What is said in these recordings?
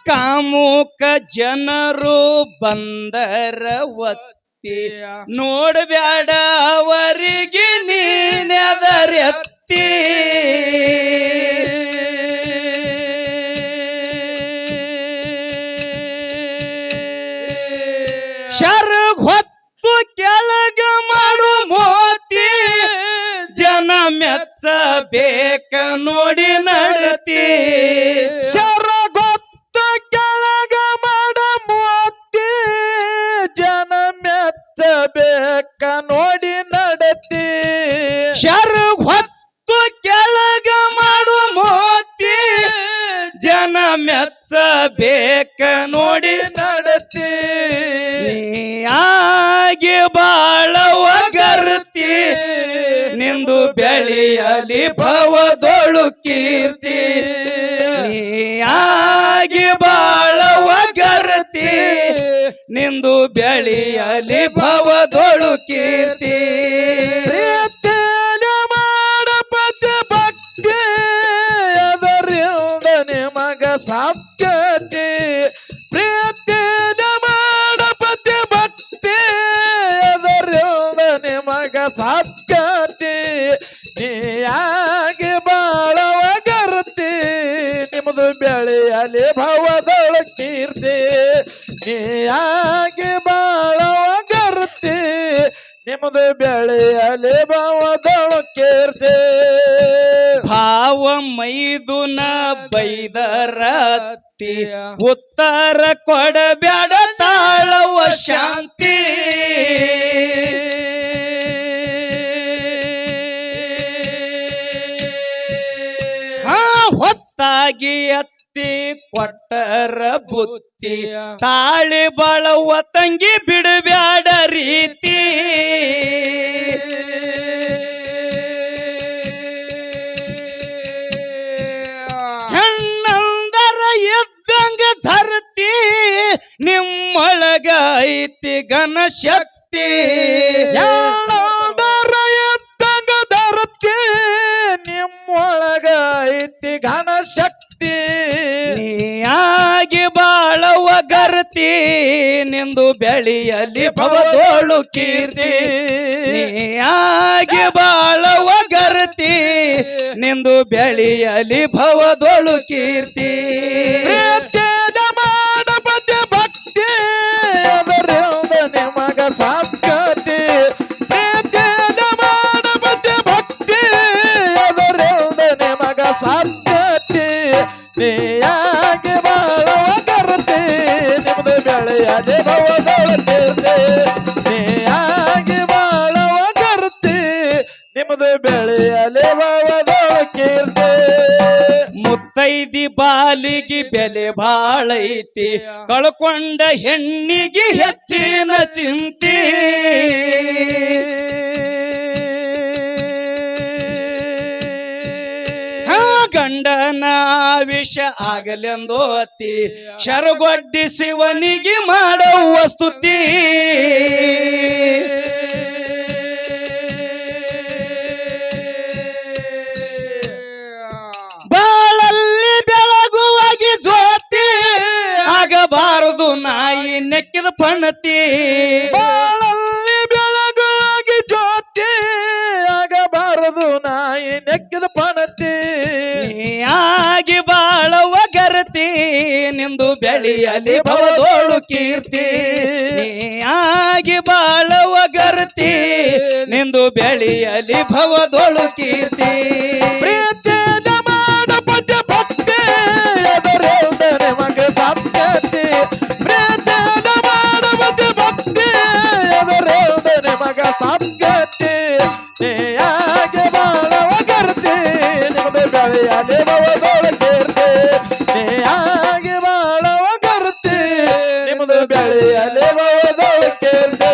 ಕಾಮುಕ ಜನರು ಬಂದರ ಒತ್ತಿ ನೋಡ್ಬ್ಯಾಡ ಅವರಿಗೆ ನೀನೆದರೆತ್ತಿ ಶರ್ಗ್ ಹೊತ್ತು ಕೆಳಗ ಮಾಡು ಮೋತಿ ಜನ ಮೆಚ್ಚಬೇಕ ನೋಡಿ ನಡತಿ ಶರ್ಗ್ ಹೊತ್ತು ಕೆಳಗ ಮಾಡ ಮೋತಿ ಜನ ಮೆಚ್ಚಬೇಕ ನೋಡಿ ನಡತಿ ಶರ್ಗ್ ಹೊತ್ತು ಕೆಳಗ ಮಾಡು ಮೋತಿ ಜನ ಮೆಚ್ಚಬೇಕ ನೋಡಿ ನಡತಿ ನೀಯಾಗಿ ಬಾಳವ ಗರ್ತಿ ನಿಂದು ಬೆಳೆಯಲಿ ಭವದೊಳು ಕೀರ್ತಿ ನೀಯಾಗಿ ಬಾಳವ ಗರ್ತಿ ನಿಂದು ಬೆಳೆಯಲಿ ಭವದೊಳು ಕೀರ್ತಿ ಮಾಡಪತಿ ಭಕ್ತಿ ಅದರಿಂದ ನಿಮಗ ಸಾಧ್ಯತೆ ಪ್ರೀತಿನ ಮಾಡಪತಿ ಭಕ್ತಿ ಅದರಿಂದ ನಿಮಗ ಸಾಧ್ಯತೆ ನೀಯಾಗಿ ಬಾಳವ ಗರ್ತಿ ನಿಮ್ಮದು ಬೆಳೆಯಲಿ ಭವದೊಳ ಕೀರ್ತಿ ನೀಯಾಗಿ ಬಾಳವ ಗರ್ತಿ ನಿಮ್ಮದು ಬೆಳೆಯಲಿ ಭವದೊಳ ಕೀರ್ತಿ ಭಾವ ಮೈದುನ ಬೈದರತ್ತಿ ಉತ್ತರ ಕೊಡಬ್ಯಾಡ ತಾಳವ ಶಾಂತಿ ಹೊತ್ತಾಗಿ ಅತ್ತಿ ಕೊಟ್ಟರ ಬುತ್ತಿ ತಾಳಿ ಬಳವ ತಂಗಿ ಬಿಡಬ್ಯಾಡ ರೀತಿ ಹೆಣ್ಣಂದರ ಇದ್ದಂಗ ಧರ್ತಿ ನಿಮ್ಮೊಳಗ ಐತಿ ಘನ ಶಕ್ತಿ ಹೆಣ್ಣಂದರ ಇದ್ದಂಗ ಧರ್ತಿ ನಿಮ್ಮೊಳಗ ಐತಿ ಘನ ಶಕ್ತಿ ನೀಯಾಗಿ ಬಾಳವ ಗರ್ತಿ ನಿಂದು ಬೆಳೆಯಲಿ ಭವದೊಳು ಕೀರ್ತಿ ನೀಯಾಗಿ ಬಾಳವ ಗರ್ತಿ ನಿಂದು ಬೆಳೆಯಲಿ ಭವದೊಳು ಕೀರ್ತಿ ಮಾಡಬದ್ದೆ ಭಕ್ತಿ ಅದರಿಂದ ನಿಮಗ ಸಾಧ್ಯತೆ ಮಾಡಬದ್ದೆ ಭಕ್ತಿ ಅದರಿಂದ ನಿಮಗ ಸಾಧ್ಯತೆ ನೀಯಾಗಿ ಬಾಳುವ ಗರ್ತಿ ನಿಮ್ದು ಬೆಳೆಯದೆ ಭವದೊಳ ಕೀರ್ತಿ ನೀಯಾಗಿ ಬಾಳುವ ಗರ್ತಿ ನಿಮ್ದು ಬೆಳೆಯಲೆ ಭವದೊಳ ಕೀರ್ತಿ ಮುತ್ತೈದಿ ಬಾಲಿಗೆ ಬೆಲೆ ಬಾಳೈತಿ ಕಳ್ಕೊಂಡ ಹೆಣ್ಣಿಗೆ ಹೆಚ್ಚಿನ ಚಿಂತೆ ಗಂಡನ ವಿಷ ಆಗಲೆಂದೋ ಅತಿ ಶರಗೊಡ್ಡಿ ಶಿವನಿಗೆ ಮಾಡುವ ಸ್ತುತಿ ಬಾಳಲ್ಲಿ ಬೆಳಗುವಾಗಿ ಜ್ಯೋತಿ ಆಗಬಾರದು ನಾಯಿ ನೆಕ್ಕಿದ ಪಣತಿ ಬಾಳಲ್ಲಿ ಬೆಳಗುವಾಗಿ ಜ್ಯೋತಿ ಆಗಬಾರದು ನಾಯಿ ನೆಕ್ಕಿದ ಪಣತಿ ಆಗಿ ಬಾಳವ ಗರ್ತಿ ನಿಂದು ಬೆಳೆಯಲಿ ಭವದೊಳು ಕೀರ್ತಿ ಆಗಿ ಬಾಳವ ಗರ್ತಿ ನಿಂದು ಬೆಳೆಯಲಿ ಭವದೊಳು ಕೀರ್ತಿ ಪ್ರೀತಿನ ಮಾಡಬದ್ದೆ ಭಕ್ತಿ ಅದರಿಂದ ನಿಮಗ ಸಾಧ್ಯತೆ ಪ್ರೀತಿನ ಮಾಡಬದ್ದೆ ಭಕ್ತಿ ಅದರಿಂದ ನಿಮಗ ಸಾಧ್ಯತೆ ನೀಯಾಗಿ ಬಾಳವ ಗರ್ತಿ ನಿಮ್ಮದು ಬೆಳೆಯಲಿ ಭವದೊಳ ಕೀರ್ತಿ ನೀಯಾಗಿ ಬಾಳವ ಗರ್ತಿ ನಿಮ್ಮದು ಬೆಳೆಯಲಿ ಭವದೊಳ ಕೀರ್ತಿ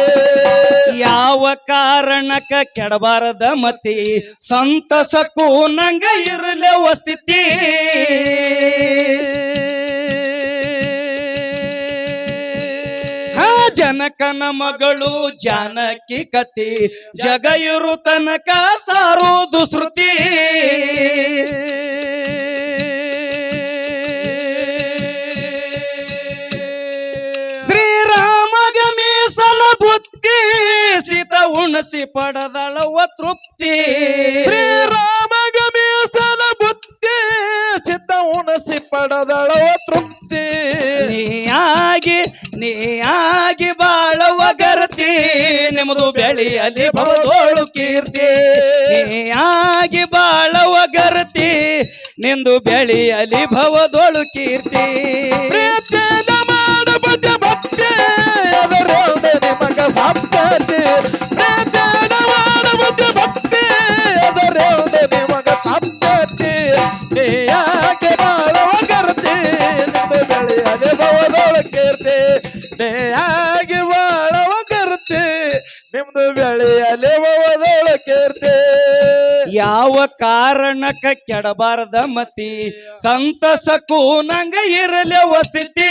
ಯಾವ ಕಾರಣಕ್ಕ ಕೆಡಬಾರದ ಮತಿ ಸಂತಸಕ್ಕೂ ನಂಗ ಇರಲೇ ವಸ್ತಿತಿ ಜನಕನ ಮಗಳು ಜಾನಕಿ ಕತಿ ಜಗ ಇರು ತನಕ ಸಾರೋದು ಶ್ರುತಿ ಉಣಸಿ ಪಡದಳವ ತೃಪ್ತಿ ಶ್ರೀರಾಮಗ ಮೀಸಲ ಬುತ್ತಿ ಸಿದ್ಧ ಉಣಸಿ ಪಡದಳವ ತೃಪ್ತಿ ನೀಯಾಗಿ ಬಾಳವ ಗರತಿ ನಿಮ್ಮದು ಬೆಳೆಯಲಿ ಭವದೋಳು ಕೀರ್ತಿ ನೀಯಾಗಿ ಬಾಳವ ಗರತಿ ನಿಂದು ಬೆಳೆಯಲಿ ಭವದೋಳು ಕೀರ್ತಿ ಪ್ರೀತಿಯಿಂದ ಮಾಡಬದ್ದ ಭಕ್ತಿ ಅದರೊಂದು ನಿಮಗ ಸಾಧ್ಯತೆ ಪ್ರೀತಿಯಿಂದ ಮಾಡಬದ್ದ ಭಕ್ತಿ ಅದರೊಂದು ನಿಮಗ ಸಾಧ್ಯತೆ ನೀಯಾಗಿ ಬಾಳವ ಗರತಿ ನಿಂದು ಬೆಳೆಯಲಿ ಭವದೋಳು ಕೀರ್ತಿ ನೀಯಾಗಿ ಬಾಳವ ಗರತಿ ನಿಮ್ದು ಬೆಳೆಯಲಿ ಭವದೋಳು ಕೀರ್ತಿ ಯಾವ ಕಾರಣಕ್ಕ ಕೆಡಬಾರದ ಮತಿ ಸಂತಸಕ್ಕೂ ನಂಗ ಇರಲೆವ ಸ್ಥಿತಿ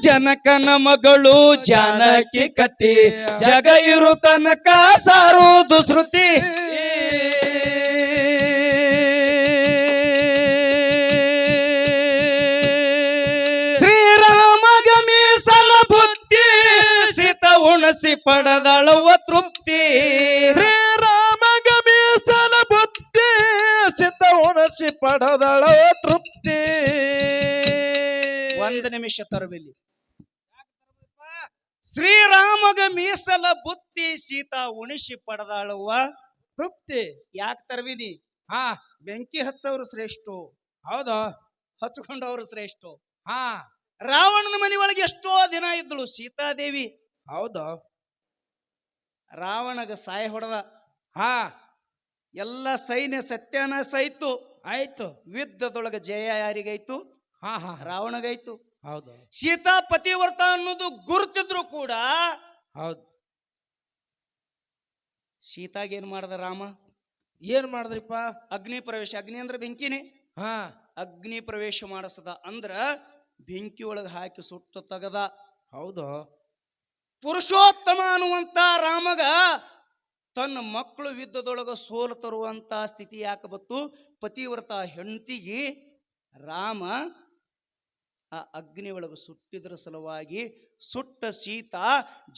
ಜನಕನ ಮಗಳು ಜಾನಕಿ ಕತಿ ಜಗ ಇರು ತನಕ ಸಾರುವುದು ಶ್ರುತಿ ಶ್ರೀರಾಮಗ ಮೀಸಲ ಬುದ್ಧಿ ಸಿತ ಉಣಸಿ ಪಡದಳವ ತೃಪ್ತಿ ಶ್ರೀರಾಮಗ ಮೀಸಲ ಬುದ್ಧಿ ಸಿದ್ಧ ಉಣಸಿ ಪಡದಳವ ತೃಪ್ತಿ ಒಂದು ನಿಮಿಷ ತರಬಿಲ್ಲಿ ಶ್ರೀರಾಮಗ ಮೀಸಲ ಬುತ್ತಿ ಸೀತಾ ಉಣಿಸಿ ಪಡೆದಾಳುವ ತೃಪ್ತಿ ಯಾಕೆ ತರಬಿದಿ ಹಾ ಬೆಂಕಿ ಹಚ್ಚವರು ಶ್ರೇಷ್ಠ ಹೌದು ಹಚ್ಕೊಂಡವರು ಶ್ರೇಷ್ಠ ಹಾ ರಾವಣನ ಮನೆ ಒಳಗೆ ಎಷ್ಟೋ ದಿನ ಇದ್ದಳು ಸೀತಾದೇವಿ ಹೌದು ರಾವಣಗ ಸಾಯ ಹೊಡೆದ ಹಾ ಎಲ್ಲ ಸೈನ್ಯ ಸತ್ಯಾನಾಶ ಆಯ್ತು ಆಯ್ತು ಯುದ್ಧದೊಳಗ ಜಯ ಯಾರಿಗಾಯ್ತು ಹಾ ಹಾ ರಾವಣಗಾಯ್ತು ಹೌದು ಸೀತಾ ಪತಿವ್ರತ ಅನ್ನೋದು ಗುರುತಿದ್ರು ಕೂಡ ಹೌದು ಸೀತಾಗ ಏನ್ ಮಾಡ್ದ ರಾಮ ಏನ್ ಮಾಡಿದ್ರಿಪ್ಪ ಅಗ್ನಿ ಪ್ರವೇಶ ಅಗ್ನಿ ಅಂದ್ರೆ ಬೆಂಕಿನೇ ಹಾ ಅಗ್ನಿ ಪ್ರವೇಶ ಮಾಡಿಸದ ಅಂದ್ರ ಬೆಂಕಿ ಒಳಗ ಹಾಕಿ ಸುಟ್ಟು ತಗದ ಹೌದು ಪುರುಷೋತ್ತಮ ಅನ್ನುವಂತ ರಾಮಗ ತನ್ನ ಮಕ್ಕಳು ಯುದ್ಧದೊಳಗ ಸೋಲು ತರುವಂತ ಸ್ಥಿತಿ ಯಾಕೆ ಬತ್ತು ಪತಿವ್ರತ ಹೆಂಡತಿಗೆ ರಾಮ ಆ ಅಗ್ನಿ ಒಳಗ ಸುಟ್ಟಿದ್ರ ಸಲುವಾಗಿ ಸುಟ್ಟ ಸೀತಾ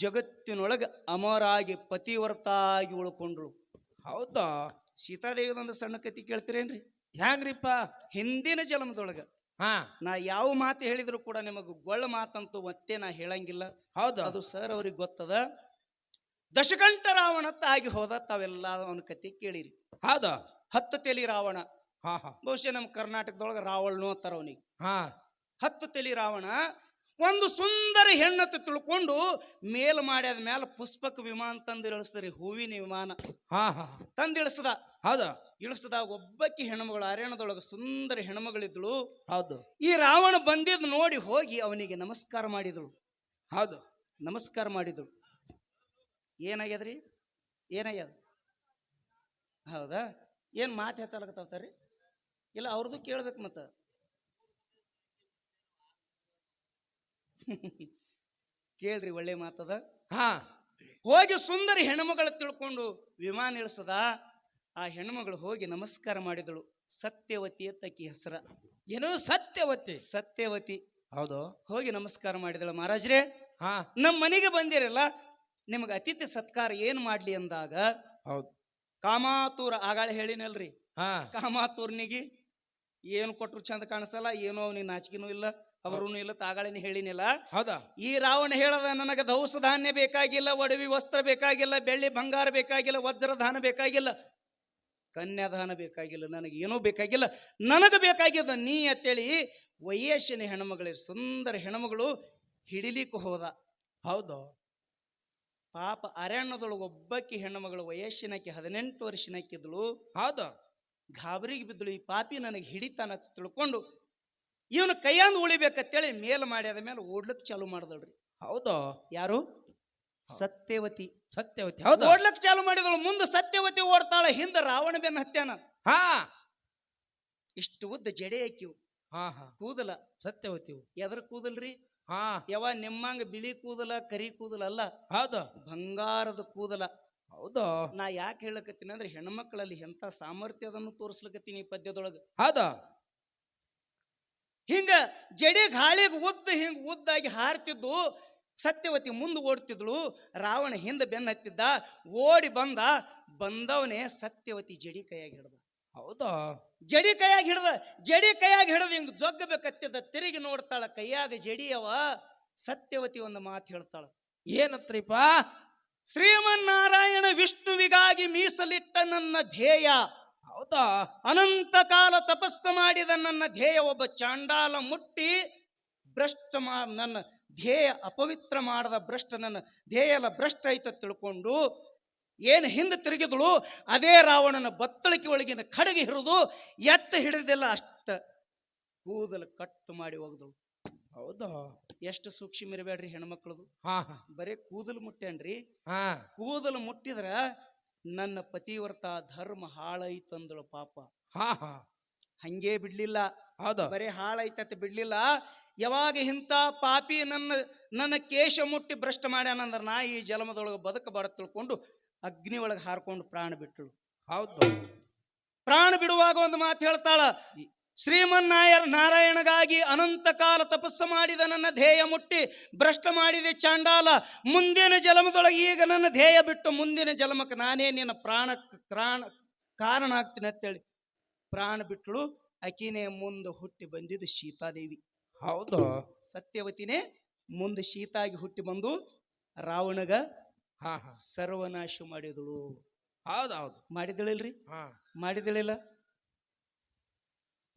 ಜಗತ್ತಿನೊಳಗ ಅಮರಾಗಿ ಪತಿವ್ರತಾಗಿ ಉಳ್ಕೊಂಡ್ರು ಹೌದಾ ಸೀತಾದೇವಿದೊಂದು ಸಣ್ಣ ಕತಿ ಕೇಳ್ತೀರೇನ್ರಿ ಹ್ಯಾಂಗ್ರಿಪ್ಪ ಹಿಂದಿನ ಜನ್ಮದೊಳಗ ಹಾ ನಾ ಯಾವ ಮಾತು ಹೇಳಿದ್ರು ಕೂಡ ನಿಮಗ ಗೊಳ್ಳ ಮಾತಂತೂ ಮತ್ತೆ ನಾ ಹೇಳಂಗಿಲ್ಲ ಹೌದು ಅದು ಸರ್ ಅವ್ರಿಗೆ ಗೊತ್ತದ ದಶಕಂಠ ರಾವಣತ್ತ ಆಗಿ ಹೋದ ತಾವೆಲ್ಲ ಅವನ ಕತಿ ಕೇಳಿರಿ ಹೌದು 10 ತಲಿ ರಾವಣ ಹಾ ಹಾ ಬಹುಶಃ ನಮ್ಮ ಕರ್ನಾಟಕದೊಳಗ ರಾವಣನು ಅಂತಾರ ಅವನಿಗೆ ಹಾ 10 ತಲಿ ರಾವಣ ಒಂದು ಸುಂದರ ಹೆಣ್ಣತ್ತು ತಿಳ್ಕೊಂಡು ಮೇಲ್ ಮಾಡ್ಯಾದ ಮೇಲೆ ಪುಷ್ಪಕ ವಿಮಾನ ತಂದು ಇಳಿಸ್ತಾರೆ ಹೂವಿನ ವಿಮಾನ ಹಾ ಹಾ ತಂದು ಇಳಿಸದ ಹೌದು ಇಳಿಸದಾಗ ಒಬ್ಬಕ್ಕಿ ಹೆಣ್ಮಗಳು ಅರಣ್ಯದೊಳಗ ಸುಂದರ ಹೆಣ್ಮಗಳಿದ್ಳು ಹೌದು ಈ ರಾವಣ ಬಂದಿದ್ದು ನೋಡಿ ಹೋಗಿ ಅವನಿಗೆ ನಮಸ್ಕಾರ ಮಾಡಿದಳು ಹೌದು ನಮಸ್ಕಾರ ಮಾಡಿದಳು ಏನಾಗ್ಯದ್ರಿ ಏನಾಗ್ಯದ ಹೌದಾ ಏನ್ ಮಾತು ಹೆಚ್ಚಾಗತ್ತಾವ್ತಾರಿ ಇಲ್ಲ ಅವ್ರದ್ದು ಕೇಳ್ಬೇಕು ಮತ್ತ ಕೇಳ್ರಿ ಒಳ್ಳೆ ಮಾತದ ಹಾ ಹೋಗಿ ಸುಂದರಿ ಹೆಣ್ಮಗಳ ತಿಳ್ಕೊಂಡು ವಿಮಾನ ಇಳಿಸದ ಆ ಹೆಣ್ಮಗಳು ಹೋಗಿ ನಮಸ್ಕಾರ ಮಾಡಿದಳು ಸತ್ಯವತಿ ತಕ್ಕಿ ಹೆಸರ ಏನು ಸತ್ಯವತಿ ಸತ್ಯವತಿ ಹೌದು ಹೋಗಿ ನಮಸ್ಕಾರ ಮಾಡಿದಳು ಮಹಾರಾಜ್ರೇ ಹಾ ನಮ್ಮ ಮನೆಗೆ ಬಂದಿರಲ್ಲ ನಿಮಗೆ ಅತಿಥಿ ಸತ್ಕಾರ ಏನ್ ಮಾಡ್ಲಿ ಅಂದಾಗ ಹೌದು ಕಾಮಾತೂರ ಆಗಾಳೆ ಹೇಳಿನಲ್ರಿ ಹಾ ಕಾಮಾತೂರ್ನಿಗೆ ಏನು ಕೊಟ್ರು ಚಂದ ಕಾಣಿಸಲ್ಲ ಏನೋ ಅವನಿಗೆ ನಾಚಿಕೆನೂ ಇಲ್ಲ ಅವರೂ ಇಲ್ಲ ತಾಗಾಳಿನ ಹೇಳಿನಿಲ್ಲ ಹೌದಾ ಈ ರಾವಣ ಹೇಳದ ನನಗೆ ದವಸ ಧಾನ್ಯ ಬೇಕಾಗಿಲ್ಲ ಒಡವಿ ವಸ್ತ್ರ ಬೇಕಾಗಿಲ್ಲ ಬೆಳ್ಳಿ ಬಂಗಾರ ಬೇಕಾಗಿಲ್ಲ ವಜ್ರಧಾನ ಬೇಕಾಗಿಲ್ಲ ಕನ್ಯಾದಾನ ಬೇಕಾಗಿಲ್ಲ ನನಗೆ ಏನೂ ಬೇಕಾಗಿಲ್ಲ ನನಗೆ ಬೇಕಾಗಿದ್ದ ನೀ ಅಂತೇಳಿ ವಯಸ್ಸಿನ ಹೆಣ್ಮಗಳಿಗೆ ಸುಂದರ ಹೆಣ್ಮಗಳು ಹಿಡಿಲಿಕ್ಕೆ ಹೋದ ಹೌದು ಪಾಪ ಅರಣ್ಯದೊಳಗೆ ಒಬ್ಬಕ್ಕಿ ಹೆಣ್ಣುಮಗಳು ವಯಸ್ಸಿನಕ್ಕೆ 18 ವರ್ಷನಕ್ಕಿದ್ಳು ಹೌದು ಗಾಬರಿಗೆ ಬಿದ್ದಳು ಈ ಪಾಪಿ ನನಗೆ ಹಿಡಿತಾನ ತಿಳ್ಕೊಂಡು ಇವನು ಕೈಯಾಂದು ಉಳಿಬೇಕಂತೇಳಿ ಮೇಲ್ ಮಾಡ್ಯಾದ ಮೇಲೆ ಓಡ್ಲಕ್ ಚಾಲು ಮಾಡಿದಳ್ರಿ ಹೌದು ಯಾರು ಸತ್ಯವತಿ ಸತ್ಯವತಿ ಹೌದು ಓಡ್ಲಕ್ ಚಾಲು ಮಾಡಿದಳು ಮುಂದೆ ಸತ್ಯವತಿ ಓಡ್ತಾಳ ಹಿಂದ ರಾವಣ ಬೆನ್ನ ಹತ್ಯಾನ ಹಾ ಇಷ್ಟು ಉದ್ದ ಜಡೆ ಹಾಕಿವು ಹಾ ಹಾ ಕೂದಲ ಸತ್ಯವತಿ ಎದ್ರ ಕೂದಲ್ರಿ ಹಾ ಯಾವ ನಿಮ್ಮಂಗ ಬಿಳಿ ಕೂದಲ ಕರಿ ಕೂದಲ ಅಲ್ಲ ಹೌದು ಬಂಗಾರದ ಕೂದಲ ಹೌದು ನಾ ಯಾಕೆ ಹೇಳಕತ್ತೀನಿ ಅಂದ್ರೆ ಹೆಣ್ಮಕ್ಳಲ್ಲಿ ಎಂತ ಸಾಮರ್ಥ್ಯ ಅದನ್ನು ತೋರಿಸ್ಲಕತ್ತೀನಿ ಈ ಪದ್ಯದೊಳಗ ಹೌದು ಹಿಂಗ ಜಡಿ ಗಾಳಿಗೆ ಉದ್ದ ಹಿಂಗ ಉದ್ದಾಗಿ ಹಾರ್ತಿದ್ದು. ಸತ್ಯವತಿ ಮುಂದೆ ಓಡ್ತಿದ್ಳು, ರಾವಣ ಹಿಂದೆ ಬೆನ್ನ ಹತ್ತಿದ್ದ. ಓಡಿ ಬಂದವನೇ ಸತ್ಯವತಿ ಜಡಿ ಕೈಯಾಗಿ ಹಿಡ್ದ. ಹೌದಾ ಜಡಿ ಕೈಯಾಗಿ ಹಿಡ್ದ ಹಿಂಗ ಜೊಗ್ಗಬೇಕತ್ತಿದ್ದ. ತಿರುಗಿ ನೋಡ್ತಾಳ, ಕೈಯಾಗ ಜಡಿಯವ. ಸತ್ಯವತಿ ಒಂದು ಮಾತು ಹೇಳ್ತಾಳ. ಏನತ್ರಿಪ್ಪ? ಶ್ರೀಮನ್ನಾರಾಯಣ ವಿಷ್ಣುವಿಗಾಗಿ ಮೀಸಲಿಟ್ಟ ನನ್ನ ಧ್ಯೇಯ, ಹೌದಾ ಅನಂತ ಕಾಲ ತಪಸ್ಸು ಮಾಡಿದ ನನ್ನ ಧ್ಯೇಯ ಒಬ್ಬ ಚಾಂಡಾಲ ಮುಟ್ಟಿ ನನ್ನ ಧ್ಯೇಯ ಅಪವಿತ್ರ ಮಾಡದ ಭ್ರಷ್ಟ, ನನ್ನ ಧ್ಯೇಯ ಎಲ್ಲ ಭ್ರಷ್ಟ ಐತ ತಿಳ್ಕೊಂಡು ಏನು ಹಿಂದೆ ತಿರುಗಿದಳು. ಅದೇ ರಾವಣನ ಬತ್ತಳಿಕೆ ಒಳಗಿನ ಖಡ್ಗೆ ಹಿಡಿದು ಎಟ್ಟ ಹಿಡಿದಿಲ್ಲ ಅಷ್ಟ ಕೂದಲು ಕಟ್ಟು ಮಾಡಿ ಹೋಗದಳು. ಹೌದಾ ಎಷ್ಟು ಸೂಕ್ಷ್ಮ ಇರಬೇಡ್ರಿ ಹೆಣ್ಮಕ್ಳದು. ಬರೇ ಕೂದಲು ಮುಟ್ಟೇನ್ರಿ. ಕೂದಲು ಮುಟ್ಟಿದ್ರ ನನ್ನ ಪತಿವ್ರತ ಧರ್ಮ ಹಾಳೈತಂದಳು ಪಾಪ. ಹಂಗೆ ಬಿಡ್ಲಿಲ್ಲ, ಬರೇ ಹಾಳೈತತೆ ಬಿಡ್ಲಿಲ್ಲ. ಯಾವಾಗ ಇಂಥ ಪಾಪಿ ನನ್ನ ಕೇಶ ಮುಟ್ಟಿ ಭ್ರಷ್ಟ ಮಾಡ್ಯಾನಂದ್ರ ನಾ ಈ ಜಲಮದೊಳಗೆ ಬದುಕಬಾರ್ದು ತಿಳ್ಕೊಂಡು ಅಗ್ನಿ ಒಳಗೆ ಹಾರ್ಕೊಂಡು ಪ್ರಾಣ ಬಿಟ್ಟಳು. ಹೌದು. ಪ್ರಾಣ ಬಿಡುವಾಗ ಒಂದು ಮಾತು ಹೇಳ್ತಾಳ, ನಾರಾಯಣಗಾಗಿ ಅನಂತ ಕಾಲ ತಪಸ್ಸು ಮಾಡಿದ ನನ್ನ ಧ್ಯೇಯ ಮುಟ್ಟಿ ಭ್ರಷ್ಟ ಮಾಡಿದೆ ಚಾಂಡಾಲ. ಮುಂದಿನ ಜಲಮದೊಳಗೆ ಈಗ ನನ್ನ ಧ್ಯೇಯ ಬಿಟ್ಟು ಮುಂದಿನ ಜಲಮಕ್ಕೆ ನಾನೇ ನಿನ್ನ ಕಾರಣ ಆಗ್ತೀನಿ ಅಂತೇಳಿ ಪ್ರಾಣ ಬಿಟ್ಟಳು. ಆಕಿನೇ ಮುಂದೆ ಹುಟ್ಟಿ ಬಂದಿದ್ದು ಸೀತಾದೇವಿ. ಹೌದು. ಸತ್ಯವತಿನೇ ಮುಂದೆ ಸೀತಾಗಿ ಹುಟ್ಟಿ ಬಂದು ರಾವಣಗ ಸರ್ವನಾಶ ಮಾಡಿದಳು. ಹೌದೌದು. ಮಾಡಿದಳಿಲ್ರಿ? ಮಾಡಿದಳಿಲ್ಲ?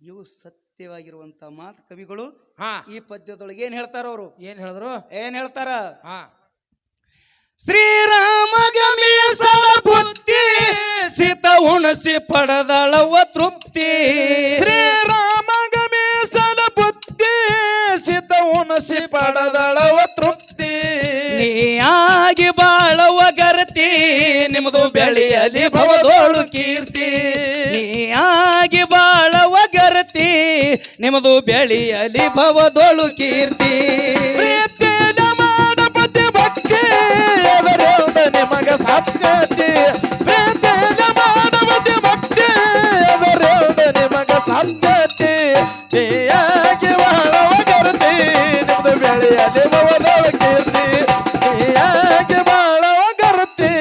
ಇವು ಸತ್ಯವಾಗಿರುವಂತ ಮಾತು. ಕವಿಗಳು ಈ ಪದ್ಯದೊಳಗೆ ಏನ್ ಹೇಳ್ತಾರ? ಅವರು ಏನ್ ಹೇಳ್ತಾರ? ಶ್ರೀರಾಮಗ ಮೀಸಲ ಬುದ್ಧಿ ಸಿತ ಉಣಸಿ ಪಡೆದಳವ ತೃಪ್ತಿ. ಶ್ರೀರಾಮಗ ಮೀಸಲ ಬುದ್ಧಿ ಸಿತ ಉಣಸಿ ಪಡೆದಳವ ತೃಪ್ತಿ. ನೀಯಾಗಿ ಬಾಳವ ಗರತಿ ನಿಮ್ಮದು ಬೆಳೆಯಲಿ ಭವದೋಳು ಕೀರ್ತಿ. ನೀಯಾಗಿ ಬಾಳವ ಗರತಿ ನಿಮ್ಮದು ಬೆಳೆಯಲಿ ಭವದೋಳು ಕೀರ್ತಿ. ಮಾಡಪತಿ ಭಕ್ತಿ ನಿಮಗ ಸದ್ಗತಿ. ಮಾಡಪತಿ ಭಕ್ತಿ ನಿಮಗ ಸದ್ಗತಿ. ನೀಯಾಗಿ ಬಾಳವ ಗರತಿ ನಿಮ್ಮದು ಬೆಳೆಯಲಿ ಭವದೋಳು ಕೀರ್ತಿ. ನೀಯಾಗಿ ಬಾಳವ ಗರತಿ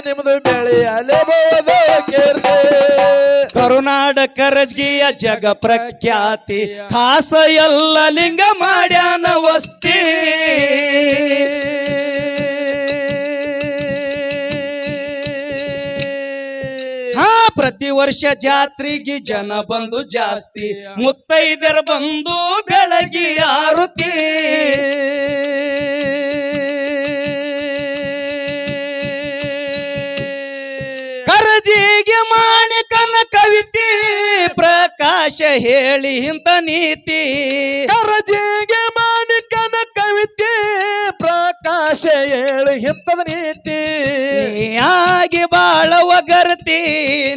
ನಿಮ್ಮದು ಬೆಳೆಯಲಿ ಭವದೋಳು ಕೀರ್ತಿ. ಕರುನಾಡ ಕರಜ್ಗಿಯ ಜಗ ಪ್ರಖ್ಯಾತಿ ಖಾಸ ಎಲ್ಲ ಲಿಂಗ ಮಾಡ್ಯಾನ ವಸ್ತಿ. ಪ್ರತಿ ವರ್ಷ ಜಾತ್ರೆಗೆ ಜನ ಬಂದು ಜಾಸ್ತಿ, ಮುತ್ತೈದರ ಬಂದು ಬೆಳಗಿ ಆರುತಿ. ಕರಜಿಗೆ ಮಾಣಿಕನ ಕವಿತೆ ಪ್ರಕಾಶ ಹೇಳಿ ಇಂತ ನೀತಿ. ಕರಜಿಗೆ ಮಾಣಿಕನ ಕವಿತೆ ಪ್ರಕಾಶ ಹೇಳಿ ಇಂತದ ನೀತಿ. ನೀಯಾಗಿ ಬಾಳವ ಗರತಿ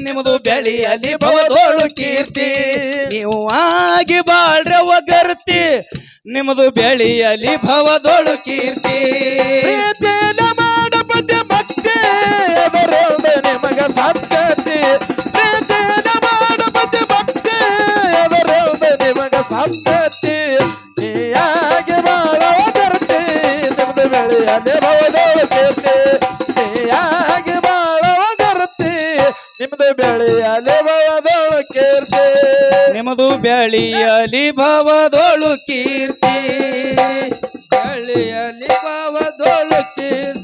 ನಿಮ್ಮದು ಬೆಳೆಯಲಿ ಭವದೋಳು ಕೀರ್ತಿ. ನೀವು ಆಗಿ ಬಾಳ್ರವ ಗರತಿ ನಿಮ್ಮದು ಬೆಳೆಯಲಿ ಭವದೋಳು ಕೀರ್ತಿ. ಮಾಡಪದ್ಯ ಭಕ್ತಿ ನಿಮಗ ಸದ್ಗತಿ. ಮಾಡಪದ್ಯ ಭಕ್ತಿ ನಿಮಗ ಸದ್ಗತಿ. ನೀಯಾಗಿ ಬಾಳವ ಗರತಿ ನಿಮ್ಮದು ಬೆಳೆಯಲಿ ಭವದೋಳು ಕೀರ್ತಿ. ನೀಯಾಗಿ ಬಾಳವ ಗರತಿ ನಿಮ್ಮದು ಬೆಳೆಯಲಿ ಭವದೋಳು ಕೀರ್ತಿ. ನಿಮ್ಮದು ಬೆಳೆಯಲಿ ಭವದೋಳು ಕೀರ್ತಿ. ಬೆಳೆಯಲಿ ಭವದೋಳು ಕೀರ್ತಿ.